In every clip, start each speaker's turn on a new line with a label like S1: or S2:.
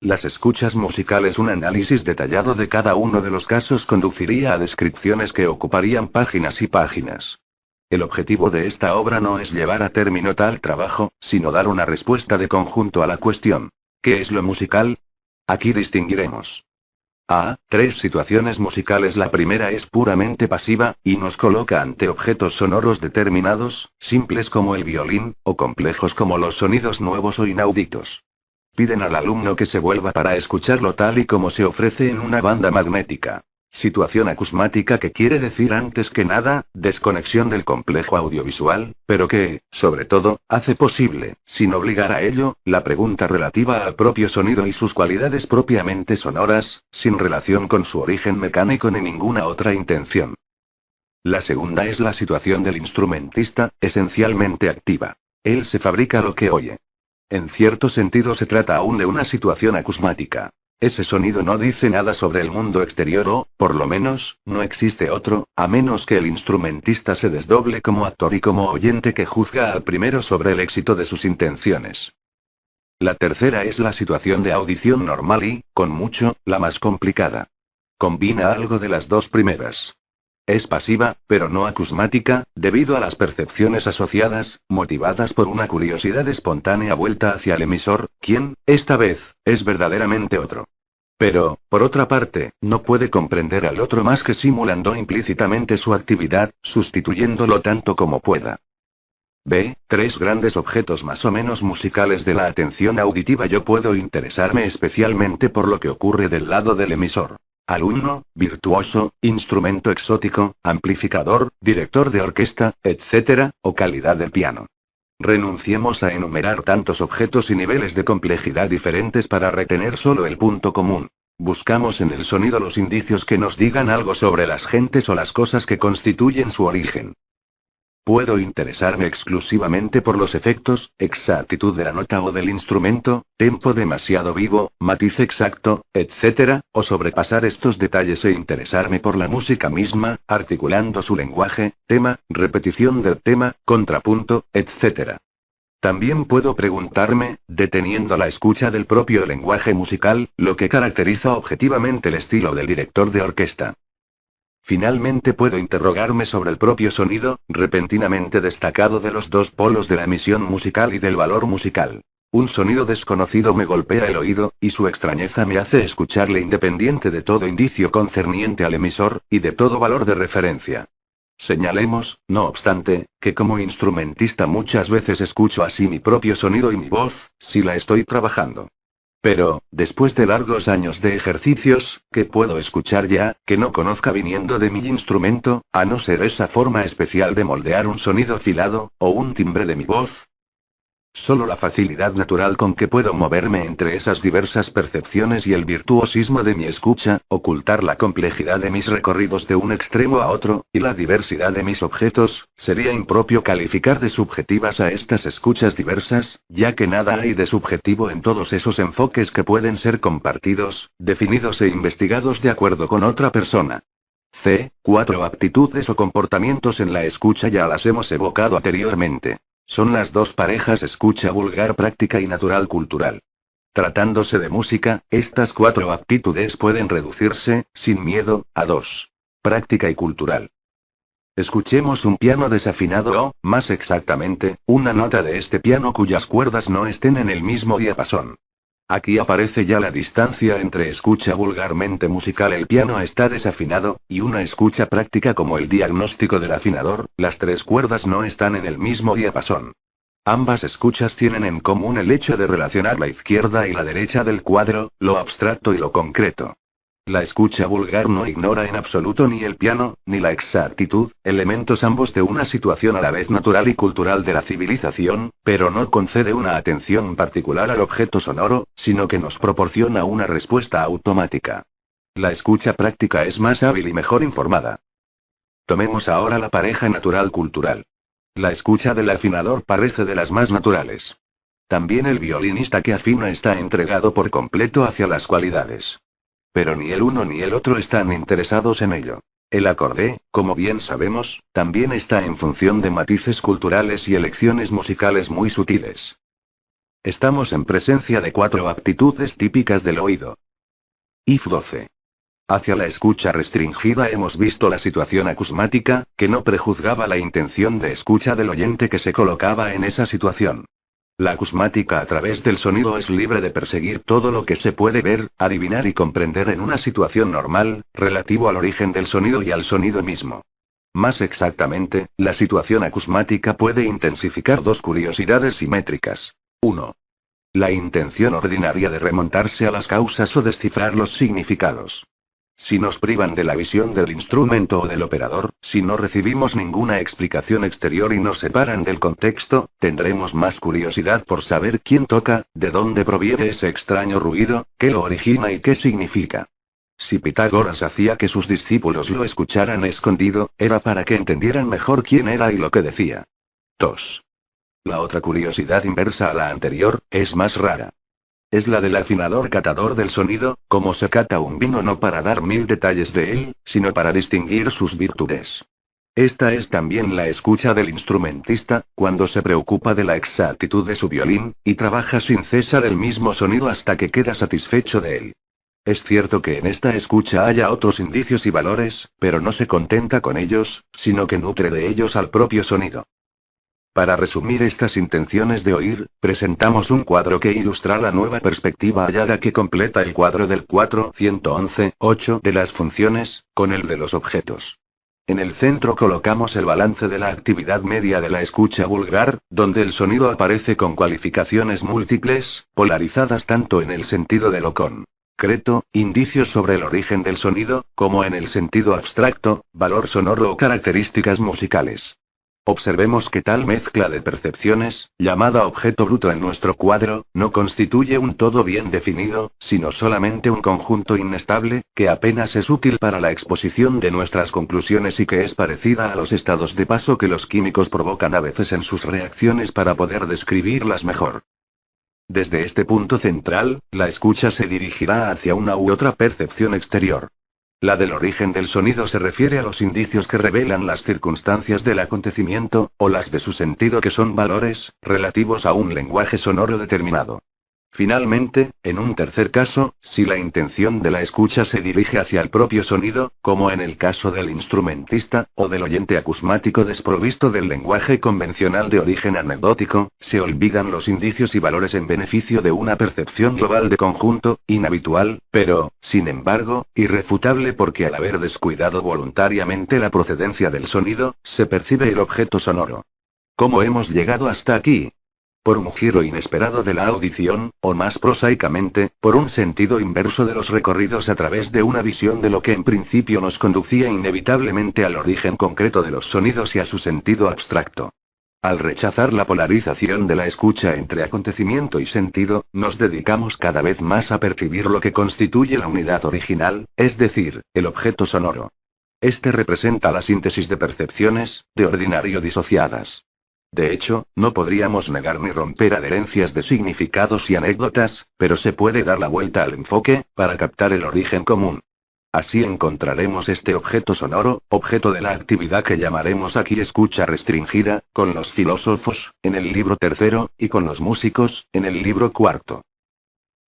S1: Las escuchas musicales. Un análisis detallado de cada uno de los casos conduciría a descripciones que ocuparían páginas y páginas. El objetivo de esta obra no es llevar a término tal trabajo, sino dar una respuesta de conjunto a la cuestión: ¿qué es lo musical? Aquí distinguiremos a. 3 situaciones musicales. La primera es puramente pasiva, y nos coloca ante objetos sonoros determinados, simples como el violín, o complejos como los sonidos nuevos o inauditos. Piden al alumno que se vuelva para escucharlo tal y como se ofrece en una banda magnética. Situación acusmática, que quiere decir antes que nada, desconexión del complejo audiovisual, pero que, sobre todo, hace posible, sin obligar a ello, la pregunta relativa al propio sonido y sus cualidades propiamente sonoras, sin relación con su origen mecánico ni ninguna otra intención. La segunda es la situación del instrumentista, esencialmente activa. Él se fabrica lo que oye. En cierto sentido se trata aún de una situación acusmática. Ese sonido no dice nada sobre el mundo exterior o, por lo menos, no existe otro, a menos que el instrumentista se desdoble como actor y como oyente que juzga al primero sobre el éxito de sus intenciones. La tercera es la situación de audición normal y, con mucho, la más complicada. Combina algo de las dos primeras. Es pasiva, pero no acusmática, debido a las percepciones asociadas, motivadas por una curiosidad espontánea vuelta hacia el emisor, quien, esta vez, es verdaderamente otro. Pero, por otra parte, no puede comprender al otro más que simulando implícitamente su actividad, sustituyéndolo tanto como pueda. B. 3 grandes objetos más o menos musicales de la atención auditiva. Yo puedo interesarme especialmente por lo que ocurre del lado del emisor. Alumno, virtuoso, instrumento exótico, amplificador, director de orquesta, etc., o calidad del piano. Renunciemos a enumerar tantos objetos y niveles de complejidad diferentes para retener solo el punto común. Buscamos en el sonido los indicios que nos digan algo sobre las gentes o las cosas que constituyen su origen. Puedo interesarme exclusivamente por los efectos, exactitud de la nota o del instrumento, tempo demasiado vivo, matiz exacto, etc., o sobrepasar estos detalles e interesarme por la música misma, articulando su lenguaje, tema, repetición del tema, contrapunto, etc. También puedo preguntarme, deteniendo la escucha del propio lenguaje musical, lo que caracteriza objetivamente el estilo del director de orquesta. Finalmente puedo interrogarme sobre el propio sonido, repentinamente destacado de los dos polos de la emisión musical y del valor musical. Un sonido desconocido me golpea el oído, y su extrañeza me hace escucharle independiente de todo indicio concerniente al emisor, y de todo valor de referencia. Señalemos, no obstante, que como instrumentista muchas veces escucho así mi propio sonido y mi voz, si la estoy trabajando. Pero, después de largos años de ejercicios, ¿qué puedo escuchar ya, que no conozca viniendo de mi instrumento, a no ser esa forma especial de moldear un sonido afilado, o un timbre de mi voz? Solo la facilidad natural con que puedo moverme entre esas diversas percepciones y el virtuosismo de mi escucha, ocultar la complejidad de mis recorridos de un extremo a otro, y la diversidad de mis objetos, sería impropio calificar de subjetivas a estas escuchas diversas, ya que nada hay de subjetivo en todos esos enfoques que pueden ser compartidos, definidos e investigados de acuerdo con otra persona. C. 4 actitudes o comportamientos en la escucha. Ya las hemos evocado anteriormente. Son las dos parejas: escucha vulgar práctica y natural cultural. Tratándose de música, estas 4 actitudes pueden reducirse, sin miedo, a 2. Práctica y cultural. Escuchemos un piano desafinado o, más exactamente, una nota de este piano cuyas cuerdas no estén en el mismo diapasón. Aquí aparece ya la distancia entre escucha vulgarmente musical, el piano está desafinado, y una escucha práctica como el diagnóstico del afinador, las 3 cuerdas no están en el mismo diapasón. Ambas escuchas tienen en común el hecho de relacionar la izquierda y la derecha del cuadro, lo abstracto y lo concreto. La escucha vulgar no ignora en absoluto ni el piano, ni la exactitud, elementos ambos de una situación a la vez natural y cultural de la civilización, pero no concede una atención particular al objeto sonoro, sino que nos proporciona una respuesta automática. La escucha práctica es más hábil y mejor informada. Tomemos ahora la pareja natural-cultural. La escucha del afinador parece de las más naturales. También el violinista que afina está entregado por completo hacia las cualidades. Pero ni el uno ni el otro están interesados en ello. El acorde, como bien sabemos, también está en función de matices culturales y elecciones musicales muy sutiles. Estamos en presencia de 4 aptitudes típicas del oído. IF 12. Hacia la escucha restringida hemos visto la situación acusmática, que no prejuzgaba la intención de escucha del oyente que se colocaba en esa situación. La acusmática a través del sonido es libre de perseguir todo lo que se puede ver, adivinar y comprender en una situación normal, relativo al origen del sonido y al sonido mismo. Más exactamente, la situación acusmática puede intensificar 2 curiosidades simétricas. 1. La intención ordinaria de remontarse a las causas o descifrar los significados. Si nos privan de la visión del instrumento o del operador, si no recibimos ninguna explicación exterior y nos separan del contexto, tendremos más curiosidad por saber quién toca, de dónde proviene ese extraño ruido, qué lo origina y qué significa. Si Pitágoras hacía que sus discípulos lo escucharan escondido, era para que entendieran mejor quién era y lo que decía. 2. La otra curiosidad inversa a la anterior, es más rara. Es la del afinador catador del sonido, como se cata un vino no para dar 1000 detalles de él, sino para distinguir sus virtudes. Esta es también la escucha del instrumentista, cuando se preocupa de la exactitud de su violín, y trabaja sin cesar el mismo sonido hasta que queda satisfecho de él. Es cierto que en esta escucha haya otros indicios y valores, pero no se contenta con ellos, sino que nutre de ellos al propio sonido. Para resumir estas intenciones de oír, presentamos un cuadro que ilustra la nueva perspectiva hallada que completa el cuadro del 411.8 de las funciones, con el de los objetos. En el centro colocamos el balance de la actividad media de la escucha vulgar, donde el sonido aparece con cualificaciones múltiples, polarizadas tanto en el sentido de lo concreto, indicios sobre el origen del sonido, como en el sentido abstracto, valor sonoro o características musicales. Observemos que tal mezcla de percepciones, llamada objeto bruto en nuestro cuadro, no constituye un todo bien definido, sino solamente un conjunto inestable, que apenas es útil para la exposición de nuestras conclusiones y que es parecida a los estados de paso que los químicos provocan a veces en sus reacciones para poder describirlas mejor. Desde este punto central, la escucha se dirigirá hacia una u otra percepción exterior. La del origen del sonido se refiere a los indicios que revelan las circunstancias del acontecimiento, o las de su sentido que son valores, relativos a un lenguaje sonoro determinado. Finalmente, en un tercer caso, si la intención de la escucha se dirige hacia el propio sonido, como en el caso del instrumentista, o del oyente acusmático desprovisto del lenguaje convencional de origen anecdótico, se olvidan los indicios y valores en beneficio de una percepción global de conjunto, inhabitual, pero, sin embargo, irrefutable porque al haber descuidado voluntariamente la procedencia del sonido, se percibe el objeto sonoro. ¿Cómo hemos llegado hasta aquí? Por un giro inesperado de la audición, o más prosaicamente, por un sentido inverso de los recorridos a través de una visión de lo que en principio nos conducía inevitablemente al origen concreto de los sonidos y a su sentido abstracto. Al rechazar la polarización de la escucha entre acontecimiento y sentido, nos dedicamos cada vez más a percibir lo que constituye la unidad original, es decir, el objeto sonoro. Este representa la síntesis de percepciones, de ordinario disociadas. De hecho, no podríamos negar ni romper adherencias de significados y anécdotas, pero se puede dar la vuelta al enfoque, para captar el origen común. Así encontraremos este objeto sonoro, objeto de la actividad que llamaremos aquí escucha restringida, con los filósofos, en el libro tercero, y con los músicos, en el libro cuarto.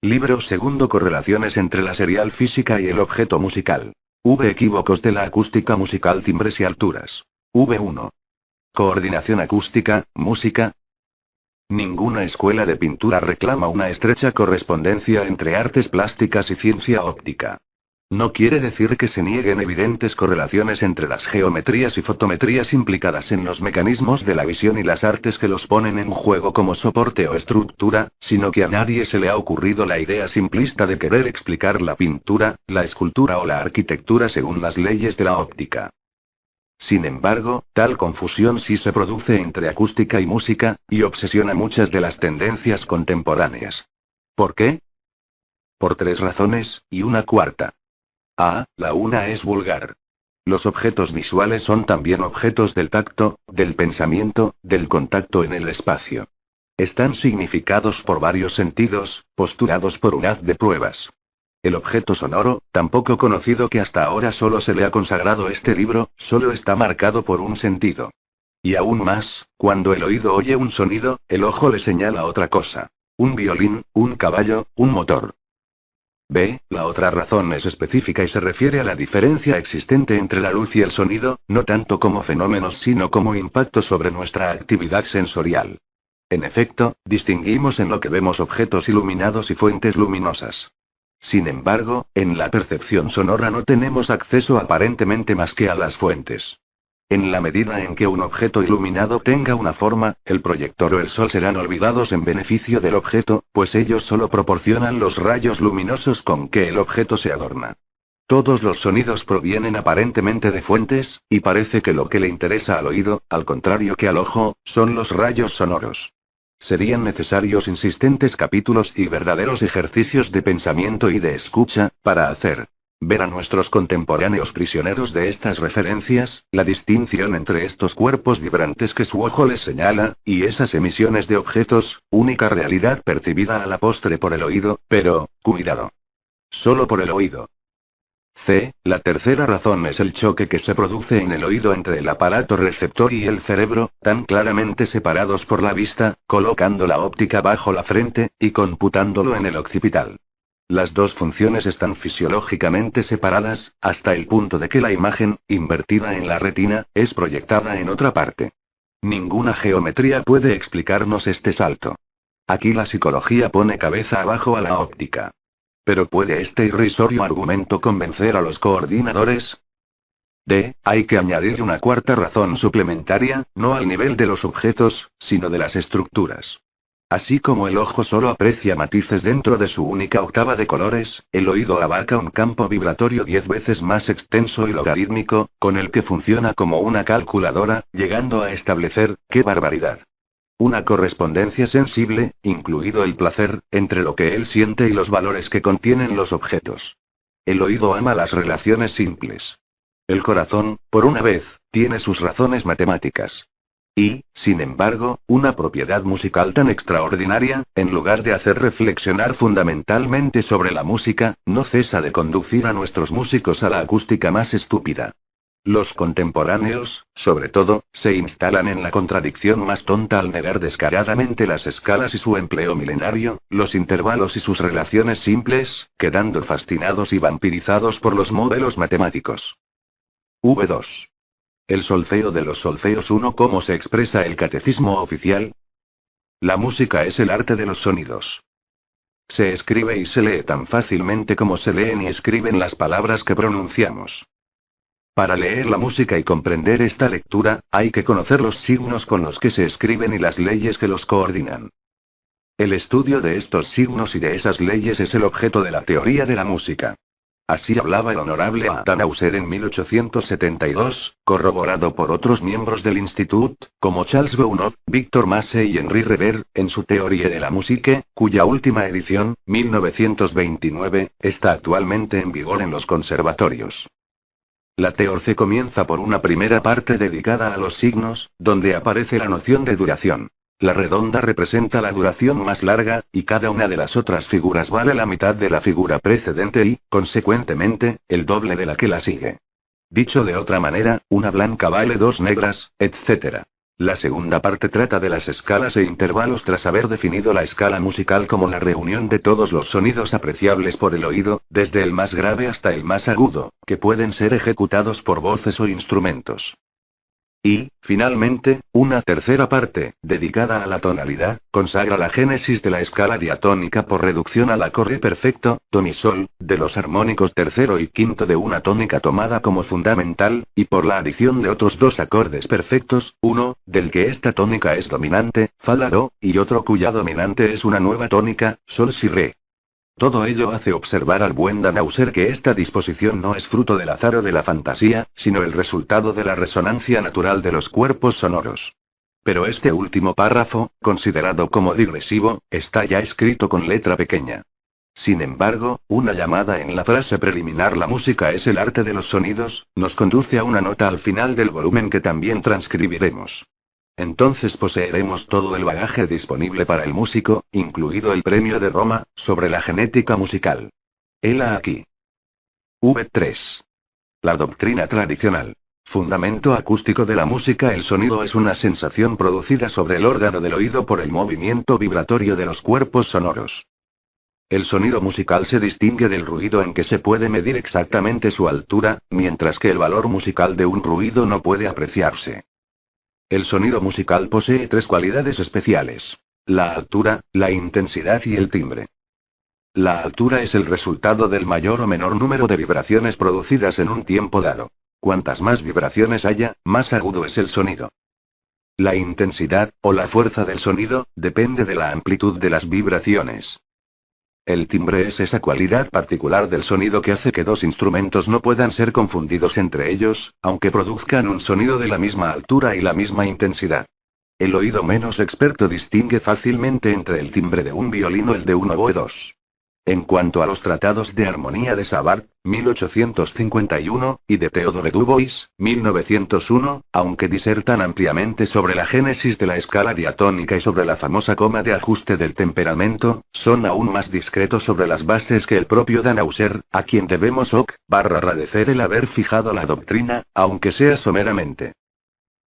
S1: Libro segundo: Correlaciones entre la serial física y el objeto musical. Equívocos de la acústica musical: timbres y alturas. V1. Coordinación acústica, música. Ninguna escuela de pintura reclama una estrecha correspondencia entre artes plásticas y ciencia óptica. No quiere decir que se nieguen evidentes correlaciones entre las geometrías y fotometrías implicadas en los mecanismos de la visión y las artes que los ponen en juego como soporte o estructura, sino que a nadie se le ha ocurrido la idea simplista de querer explicar la pintura, la escultura o la arquitectura según las leyes de la óptica. Sin embargo, tal confusión sí se produce entre acústica y música, y obsesiona muchas de las tendencias contemporáneas. ¿Por qué? Por 3 razones, y una cuarta. La una es vulgar. Los objetos visuales son también objetos del tacto, del pensamiento, del contacto en el espacio. Están significados por varios sentidos, postulados por un haz de pruebas. El objeto sonoro, tan poco conocido que hasta ahora solo se le ha consagrado este libro, solo está marcado por un sentido. Y aún más, cuando el oído oye un sonido, el ojo le señala otra cosa. un violín, un caballo, un motor. B. La otra razón es específica y se refiere a la diferencia existente entre la luz y el sonido, no tanto como fenómenos sino como impacto sobre nuestra actividad sensorial. En efecto, distinguimos en lo que vemos objetos iluminados y fuentes luminosas. Sin embargo, en la percepción sonora no tenemos acceso aparentemente más que a las fuentes. En la medida en que un objeto iluminado tenga una forma, el proyector o el sol serán olvidados en beneficio del objeto, pues ellos solo proporcionan los rayos luminosos con que el objeto se adorna. Todos los sonidos provienen aparentemente de fuentes, y parece que lo que le interesa al oído, al contrario que al ojo, son los rayos sonoros. Serían necesarios insistentes capítulos y verdaderos ejercicios de pensamiento y de escucha, para hacer ver a nuestros contemporáneos prisioneros de estas referencias, la distinción entre estos cuerpos vibrantes que su ojo les señala, y esas emisiones de objetos, única realidad percibida a la postre por el oído, pero, cuidado. Solo por el oído. C. La tercera razón es el choque que se produce en el oído entre el aparato receptor y el cerebro, tan claramente separados por la vista, colocando la óptica bajo la frente, y computándolo en el occipital. Las dos funciones están fisiológicamente separadas, hasta el punto de que la imagen, invertida en la retina, es proyectada en otra parte. Ninguna geometría puede explicarnos este salto. Aquí la psicología pone cabeza abajo a la óptica. ¿Pero puede este irrisorio argumento convencer a los coordinadores? D. Hay que añadir una cuarta razón suplementaria, no al nivel de los objetos, sino de las estructuras. Así como el ojo solo aprecia matices dentro de su única octava de colores, el oído abarca un campo vibratorio 10 veces más extenso y logarítmico, con el que funciona como una calculadora, llegando a establecer, ¡qué barbaridad!, una correspondencia sensible, incluido el placer, entre lo que él siente y los valores que contienen los objetos. El oído ama las relaciones simples. El corazón, por una vez, tiene sus razones matemáticas. Y, sin embargo, una propiedad musical tan extraordinaria, en lugar de hacer reflexionar fundamentalmente sobre la música, no cesa de conducir a nuestros músicos a la acústica más estúpida. Los contemporáneos, sobre todo, se instalan en la contradicción más tonta al negar descaradamente las escalas y su empleo milenario, los intervalos y sus relaciones simples, quedando fascinados y vampirizados por los modelos matemáticos. V2. El solfeo de los solfeos 1. ¿Cómo se expresa el catecismo oficial? La música es el arte de los sonidos. Se escribe y se lee tan fácilmente como se leen y escriben las palabras que pronunciamos. Para leer la música y comprender esta lectura, hay que conocer los signos con los que se escriben y las leyes que los coordinan. El estudio de estos signos y de esas leyes es el objeto de la teoría de la música. Así hablaba el honorable Tannhäuser en 1872, corroborado por otros miembros del Institut, como Charles Gounod, Victor Massey y Henri Reber, en su Teorie de la Musique, cuya última edición, 1929, está actualmente en vigor en los conservatorios. La teoría comienza por una primera parte dedicada a los signos, donde aparece la noción de duración. La redonda representa la duración más larga, y cada una de las otras figuras vale la mitad de la figura precedente y, consecuentemente, el doble de la que la sigue. Dicho de otra manera, una blanca vale dos negras, etc. La segunda parte trata de las escalas e intervalos tras haber definido la escala musical como la reunión de todos los sonidos apreciables por el oído, desde el más grave hasta el más agudo, que pueden ser ejecutados por voces o instrumentos. Y, finalmente, una tercera parte, dedicada a la tonalidad, consagra la génesis de la escala diatónica por reducción al acorde perfecto, do mi sol, de los armónicos tercero y quinto de una tónica tomada como fundamental, y por la adición de otros dos acordes perfectos, uno, del que esta tónica es dominante, fa la do, y otro cuya dominante es una nueva tónica, sol si re. Todo ello hace observar al buen Tannhäuser que esta disposición no es fruto del azar o de la fantasía, sino el resultado de la resonancia natural de los cuerpos sonoros. Pero este último párrafo, considerado como digresivo, está ya escrito con letra pequeña. Sin embargo, una llamada en la frase preliminar "la música es el arte de los sonidos", nos conduce a una nota al final del volumen que también transcribiremos. Entonces poseeremos todo el bagaje disponible para el músico, incluido el premio de Roma, sobre la genética musical. Hela aquí. V3. La doctrina tradicional. Fundamento acústico de la música. El sonido es una sensación producida sobre el órgano del oído por el movimiento vibratorio de los cuerpos sonoros. El sonido musical se distingue del ruido en que se puede medir exactamente su altura, mientras que el valor musical de un ruido no puede apreciarse. El sonido musical posee tres cualidades especiales: la altura, la intensidad y el timbre. La altura es el resultado del mayor o menor número de vibraciones producidas en un tiempo dado. Cuantas más vibraciones haya, más agudo es el sonido. La intensidad, o la fuerza del sonido, depende de la amplitud de las vibraciones. El timbre es esa cualidad particular del sonido que hace que dos instrumentos no puedan ser confundidos entre ellos, aunque produzcan un sonido de la misma altura y la misma intensidad. El oído menos experto distingue fácilmente entre el timbre de un violín o el de un oboe dos. En cuanto a los tratados de armonía de Savart, 1851, y de Theodore Dubois, 1901, aunque disertan ampliamente sobre la génesis de la escala diatónica y sobre la famosa coma de ajuste del temperamento, son aún más discretos sobre las bases que el propio Dannhauser, a quien debemos agradecer el haber fijado la doctrina, aunque sea someramente.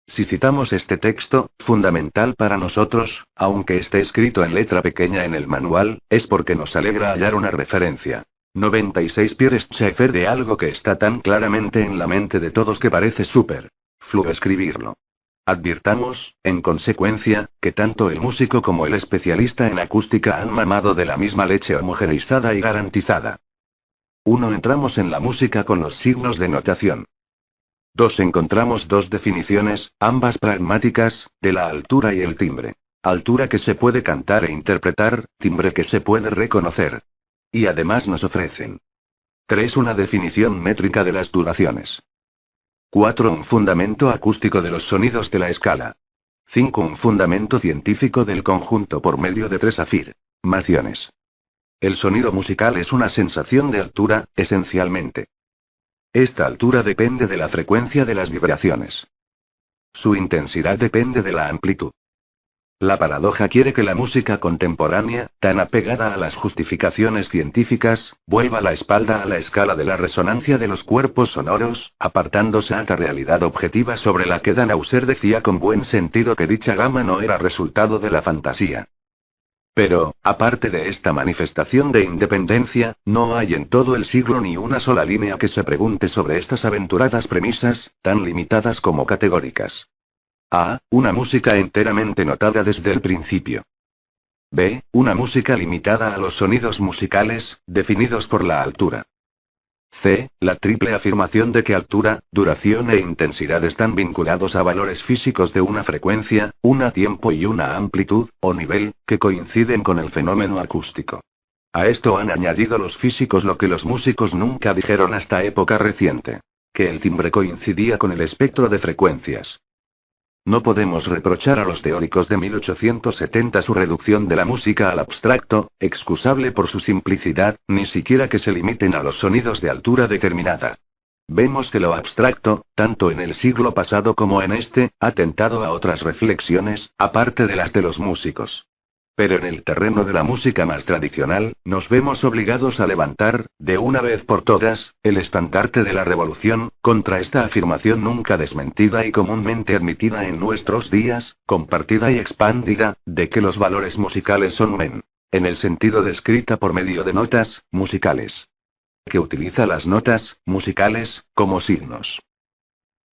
S1: Si citamos este texto, fundamental para nosotros, aunque esté escrito en letra pequeña en el manual, es porque nos alegra hallar una referencia. 96 Pierre Schaeffer de algo que está tan claramente en la mente de todos que parece superfluo escribirlo. Advirtamos, en consecuencia, que tanto el músico como el especialista en acústica han mamado de la misma leche homogeneizada y garantizada. 1. Entramos en la música con los signos de notación. 2. Encontramos dos definiciones, ambas pragmáticas, de la altura y el timbre. Altura que se puede cantar e interpretar, timbre que se puede reconocer. Y además nos ofrecen. 3. Una definición métrica de las duraciones. 4. Un fundamento acústico de los sonidos de la escala. 5. Un fundamento científico del conjunto por medio de 3 afirmaciones. El sonido musical es una sensación de altura, esencialmente. Esta altura depende de la frecuencia de las vibraciones. Su intensidad depende de la amplitud. La paradoja quiere que la música contemporánea, tan apegada a las justificaciones científicas, vuelva la espalda a la escala de la resonancia de los cuerpos sonoros, apartándose a la realidad objetiva sobre la que Dannhauser decía con buen sentido que dicha gama no era resultado de la fantasía. Pero, aparte de esta manifestación de independencia, no hay en todo el siglo ni una sola línea que se pregunte sobre estas aventuradas premisas, tan limitadas como categóricas. A. Una música enteramente notada desde el principio. B. Una música limitada a los sonidos musicales, definidos por la altura. C. La triple afirmación de que altura, duración e intensidad están vinculados a valores físicos de una frecuencia, un tiempo y una amplitud, o nivel, que coinciden con el fenómeno acústico. A esto han añadido los físicos lo que los músicos nunca dijeron hasta época reciente: que el timbre coincidía con el espectro de frecuencias. No podemos reprochar a los teóricos de 1870 su reducción de la música al abstracto, excusable por su simplicidad, ni siquiera que se limiten a los sonidos de altura determinada. Vemos que lo abstracto, tanto en el siglo pasado como en este, ha tentado a otras reflexiones, aparte de las de los músicos. Pero en el terreno de la música más tradicional, nos vemos obligados a levantar, de una vez por todas, el estandarte de la revolución, contra esta afirmación nunca desmentida y comúnmente admitida en nuestros días, compartida y expandida, de que los valores musicales son en el sentido descrita por medio de notas musicales. Que utiliza las notas musicales como signos.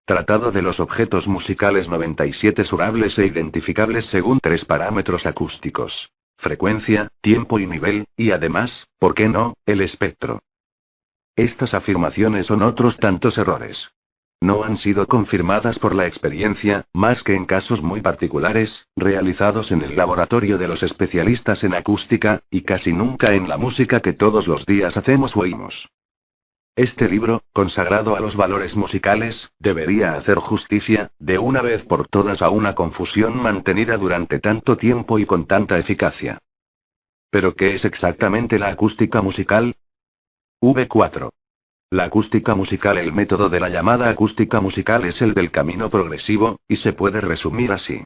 S1: Tratado de los objetos musicales 97 surables e identificables según 3 parámetros acústicos: frecuencia, tiempo y nivel, y además, ¿por qué no?, el espectro. Estas afirmaciones son otros tantos errores. No han sido confirmadas por la experiencia, más que en casos muy particulares, realizados en el laboratorio de los especialistas en acústica, y casi nunca en la música que todos los días hacemos o oímos. Este libro, consagrado a los valores musicales, debería hacer justicia, de una vez por todas, a una confusión mantenida durante tanto tiempo y con tanta eficacia. ¿Pero qué es exactamente la acústica musical? V4. La acústica musical. El método de la llamada acústica musical es el del camino progresivo, y se puede resumir así.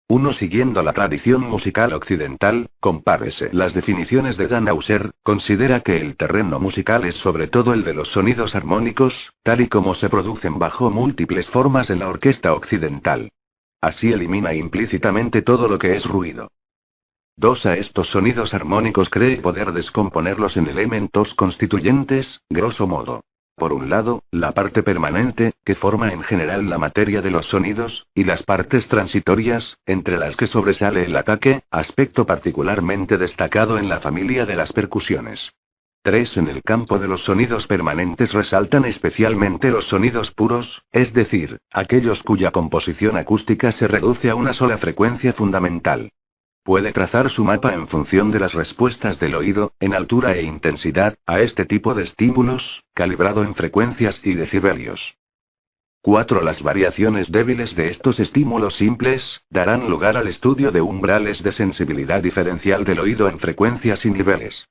S1: Uno siguiendo la tradición musical occidental, compárese las definiciones de Dan Hauser, considera que el terreno musical es sobre todo el de los sonidos armónicos, tal y como se producen bajo múltiples formas en la orquesta occidental. Así elimina implícitamente todo lo que es ruido. 2. A estos sonidos armónicos cree poder descomponerlos en elementos constituyentes, grosso modo. Por un lado, la parte permanente, que forma en general la materia de los sonidos, y las partes transitorias, entre las que sobresale el ataque, aspecto particularmente destacado en la familia de las percusiones. 3. En el campo de los sonidos permanentes resaltan especialmente los sonidos puros, es decir, aquellos cuya composición acústica se reduce a una sola frecuencia fundamental. Puede trazar su mapa en función de las respuestas del oído, en altura e intensidad, a este tipo de estímulos, calibrado en frecuencias y decibelios. 4. Las variaciones débiles de estos estímulos simples, darán lugar al estudio de umbrales de sensibilidad diferencial del oído en frecuencias y niveles.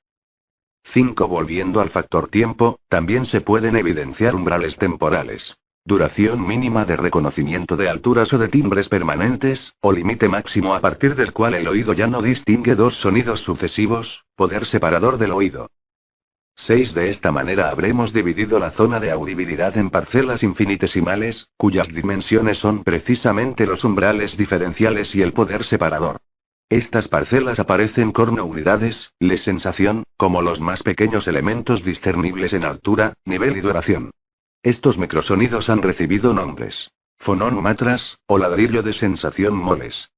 S1: 5. Volviendo al factor tiempo, también se pueden evidenciar umbrales temporales. Duración mínima de reconocimiento de alturas o de timbres permanentes, o límite máximo a partir del cual el oído ya no distingue dos sonidos sucesivos, poder separador del oído. 6. De esta manera habremos dividido la zona de audibilidad en parcelas infinitesimales, cuyas dimensiones son precisamente los umbrales diferenciales y el poder separador. Estas parcelas aparecen como unidades, de sensación, como los más pequeños elementos discernibles en altura, nivel y duración. Estos microsonidos han recibido nombres: fononomatras, o ladrillo de sensación moles.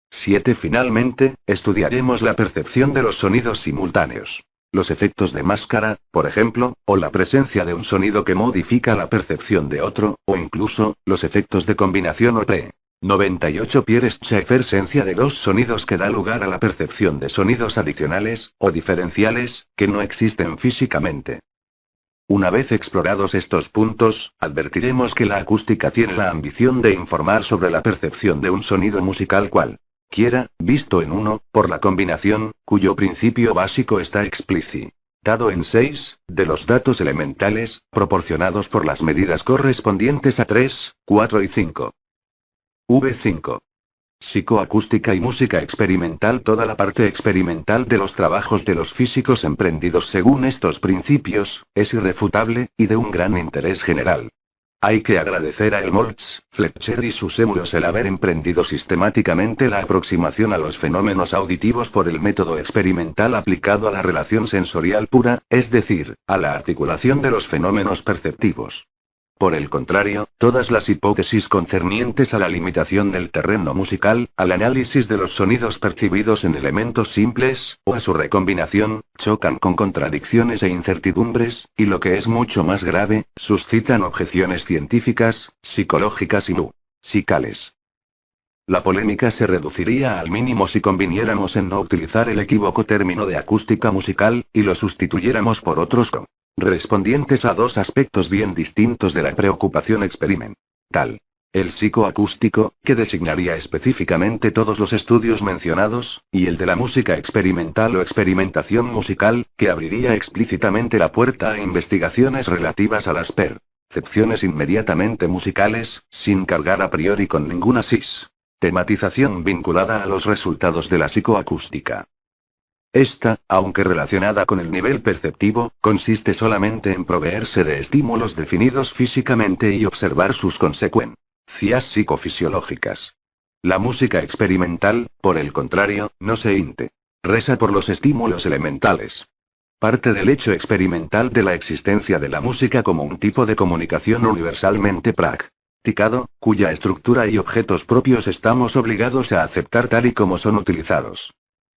S1: 7. Finalmente, estudiaremos la percepción de los sonidos simultáneos. Los efectos de máscara, por ejemplo, o la presencia de un sonido que modifica la percepción de otro, o incluso, los efectos de combinación o pre. 98. Presencia de dos sonidos que da lugar a la percepción de sonidos adicionales, o diferenciales, que no existen físicamente. Una vez explorados estos puntos, advertiremos que la acústica tiene la ambición de informar sobre la percepción de un sonido musical cualquiera, visto en uno, por la combinación, cuyo principio básico está explicitado en 6, de los datos elementales, proporcionados por las medidas correspondientes a 3, 4 y 5. V5. Psicoacústica y música experimental. Toda la parte experimental de los trabajos de los físicos emprendidos según estos principios, es irrefutable, y de un gran interés general. Hay que agradecer a Helmholtz, Fletcher y sus émulos el haber emprendido sistemáticamente la aproximación a los fenómenos auditivos por el método experimental aplicado a la relación sensorial pura, es decir, a la articulación de los fenómenos perceptivos. Por el contrario, todas las hipótesis concernientes a la limitación del terreno musical, al análisis de los sonidos percibidos en elementos simples, o a su recombinación, chocan con contradicciones e incertidumbres, y lo que es mucho más grave, suscitan objeciones científicas, psicológicas y musicales. La polémica se reduciría al mínimo si conviniéramos en no utilizar el equívoco término de acústica musical, y lo sustituyéramos por otros respondientes a dos aspectos bien distintos de la preocupación experimental. El psicoacústico, que designaría específicamente todos los estudios mencionados, y el de la música experimental o experimentación musical, que abriría explícitamente la puerta a investigaciones relativas a las percepciones inmediatamente musicales, sin cargar a priori con ninguna tematización vinculada a los resultados de la psicoacústica. Esta, aunque relacionada con el nivel perceptivo, consiste solamente en proveerse de estímulos definidos físicamente y observar sus consecuencias psicofisiológicas. La música experimental, por el contrario, no se interesa por los estímulos elementales. Parte del hecho experimental de la existencia de la música como un tipo de comunicación universalmente practicado, cuya estructura y objetos propios estamos obligados a aceptar tal y como son utilizados.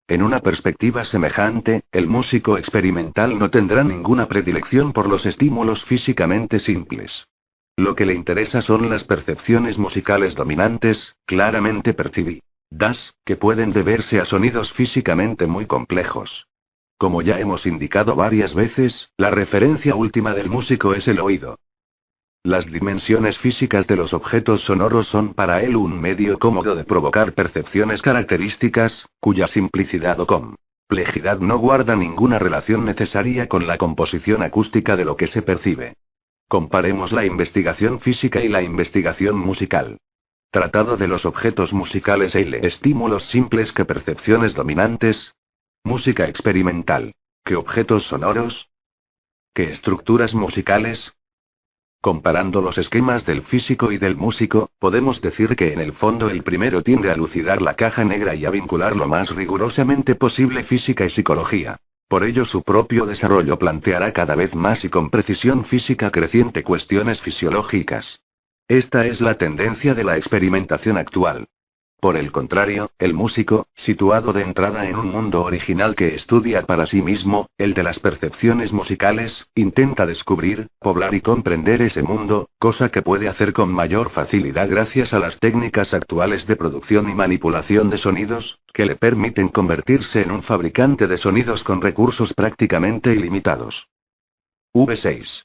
S1: En una perspectiva semejante, el músico experimental no tendrá ninguna predilección por los estímulos físicamente simples. Lo que le interesa son las percepciones musicales dominantes, claramente percibidas, que pueden deberse a sonidos físicamente muy complejos. Como ya hemos indicado varias veces, la referencia última del músico es el oído. Las dimensiones físicas de los objetos sonoros son para él un medio cómodo de provocar percepciones características, cuya simplicidad o complejidad no guarda ninguna relación necesaria con la composición acústica de lo que se percibe. Comparemos la investigación física y la investigación musical. Tratado de los objetos musicales e estímulos simples que percepciones dominantes. Música experimental. ¿Qué objetos sonoros? ¿Qué estructuras musicales? Comparando los esquemas del físico y del músico, podemos decir que en el fondo el primero tiende a lucidar la caja negra y a vincular lo más rigurosamente posible física y psicología. Por ello su propio desarrollo planteará cada vez más y con precisión física creciente cuestiones fisiológicas. Esta es la tendencia de la experimentación actual. Por el contrario, el músico, situado de entrada en un mundo original que estudia para sí mismo, el de las percepciones musicales, intenta descubrir, poblar y comprender ese mundo, cosa que puede hacer con mayor facilidad gracias a las técnicas actuales de producción y manipulación de sonidos, que le permiten convertirse en un fabricante de sonidos con recursos prácticamente ilimitados. V6.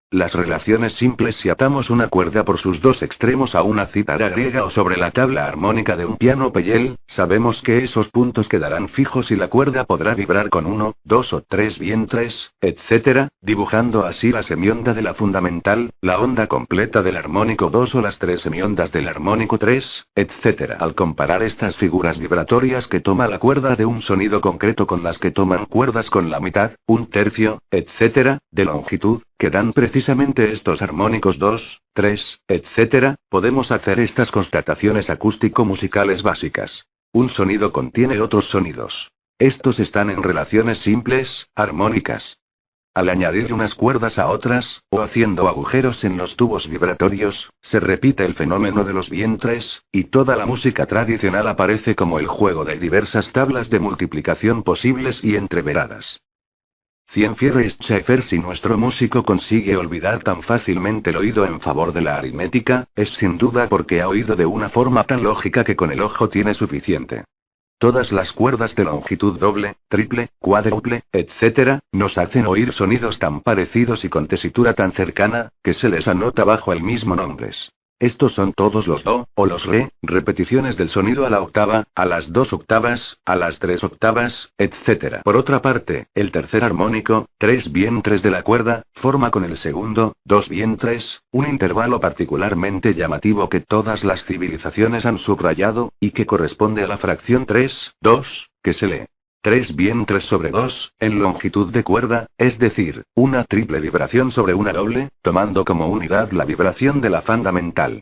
S1: Las relaciones simples. Si atamos una cuerda por sus dos extremos a una cítara griega o sobre la tabla armónica de un piano Peyel, sabemos que esos puntos quedarán fijos y la cuerda podrá vibrar con 1, 2 o 3 vientres, etc., dibujando así la semionda de la fundamental, la onda completa del armónico 2 o las 3 semiondas del armónico 3, etc. Al comparar estas figuras vibratorias que toma la cuerda de un sonido concreto con las que toman cuerdas con la mitad, un tercio, etc., de longitud, que dan precisamente estos armónicos 2, 3, etc., podemos hacer estas constataciones acústico-musicales básicas. Un sonido contiene otros sonidos. Estos están en relaciones simples, armónicas. Al añadir unas cuerdas a otras, o haciendo agujeros en los tubos vibratorios, se repite el fenómeno de los vientres, y toda la música tradicional aparece como el juego de diversas tablas de multiplicación posibles y entreveradas. Cienfierres Schaeffer. Si nuestro músico consigue olvidar tan fácilmente el oído en favor de la aritmética, es sin duda porque ha oído de una forma tan lógica que con el ojo tiene suficiente. Todas las cuerdas de longitud doble, triple, cuádruple, etc., nos hacen oír sonidos tan parecidos y con tesitura tan cercana, que se les anota bajo el mismo nombre. Estos son todos los do, o los re, repeticiones del sonido a la octava, a las 2 octavas, a las 3 octavas, etc. Por otra parte, el tercer armónico, 3 vientres de la cuerda, forma con el segundo, 2 vientres, un intervalo particularmente llamativo que todas las civilizaciones han subrayado, y que corresponde a la fracción 3, 2, que se lee 3 vientres sobre 2, en longitud de cuerda, es decir, una triple vibración sobre una doble, tomando como unidad la vibración de la fundamental.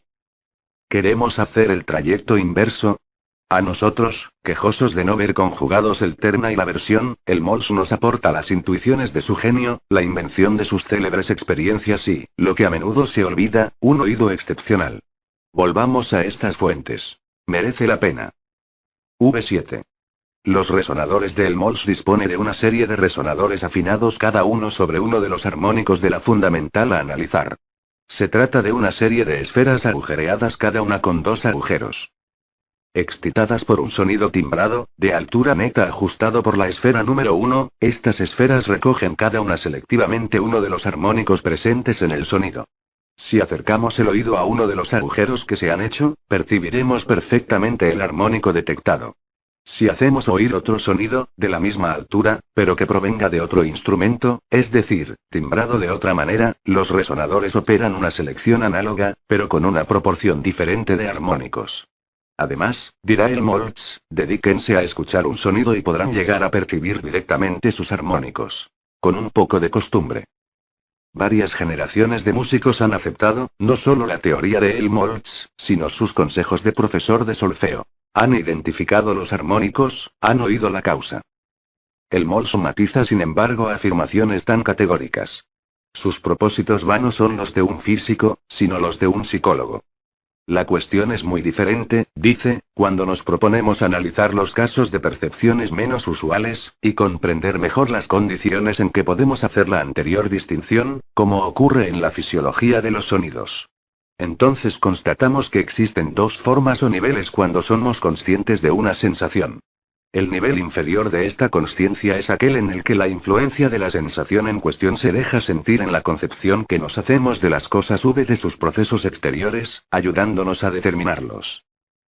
S1: ¿Queremos hacer el trayecto inverso? A nosotros, quejosos de no ver conjugados el terna y la versión, el Mols nos aporta las intuiciones de su genio, la invención de sus célebres experiencias y, lo que a menudo se olvida, un oído excepcional. Volvamos a estas fuentes. Merece la pena. V7. Los resonadores de Helmholtz dispone de una serie de resonadores afinados cada uno sobre uno de los armónicos de la fundamental a analizar. Se trata de una serie de esferas agujereadas cada una con 2 agujeros. Excitadas por un sonido timbrado, de altura neta ajustado por la esfera número 1, estas esferas recogen cada una selectivamente uno de los armónicos presentes en el sonido. Si acercamos el oído a uno de los agujeros que se han hecho, percibiremos perfectamente el armónico detectado. Si hacemos oír otro sonido, de la misma altura, pero que provenga de otro instrumento, es decir, timbrado de otra manera, los resonadores operan una selección análoga, pero con una proporción diferente de armónicos. Además, dirá Helmholtz, dedíquense a escuchar un sonido y podrán llegar a percibir directamente sus armónicos. Con un poco de costumbre. Varias generaciones de músicos han aceptado, no solo la teoría de Helmholtz, sino sus consejos de profesor de solfeo. Han identificado los armónicos, han oído la causa. Helmholtz matiza sin embargo afirmaciones tan categóricas. Sus propósitos vanos son los de un físico, sino los de un psicólogo. La cuestión es muy diferente, dice, cuando nos proponemos analizar los casos de percepciones menos usuales, y comprender mejor las condiciones en que podemos hacer la anterior distinción, como ocurre en la fisiología de los sonidos. Entonces constatamos que existen 2 formas o niveles cuando somos conscientes de una sensación. El nivel inferior de esta consciencia es aquel en el que la influencia de la sensación en cuestión se deja sentir en la concepción que nos hacemos de las cosas de sus procesos exteriores, ayudándonos a determinarlos.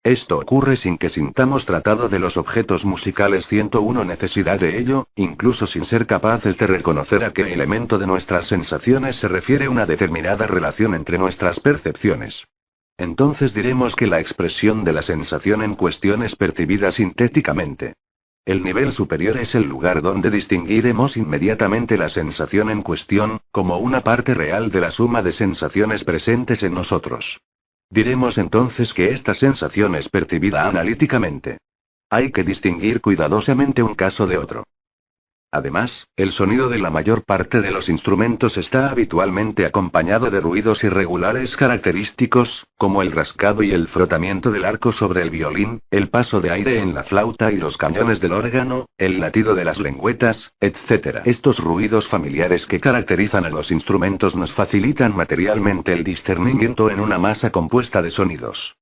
S1: Esto ocurre sin que sintamos tratado de los objetos musicales 101 necesidad de ello, incluso sin ser capaces de reconocer a qué elemento de nuestras sensaciones se refiere una determinada relación entre nuestras percepciones. Entonces diremos que la expresión de la sensación en cuestión es percibida sintéticamente. El nivel superior es el lugar donde distinguiremos inmediatamente la sensación en cuestión, como una parte real de la suma de sensaciones presentes en nosotros. Diremos entonces que esta sensación es percibida analíticamente. Hay que distinguir cuidadosamente un caso de otro. Además, el sonido de la mayor parte de los instrumentos está habitualmente acompañado de ruidos irregulares característicos, como el rascado y el frotamiento del arco sobre el violín, el paso de aire en la flauta y los cañones del órgano, el latido de las lengüetas, etc. Estos ruidos familiares que caracterizan a los instrumentos nos facilitan materialmente el discernimiento en una masa compuesta de sonidos.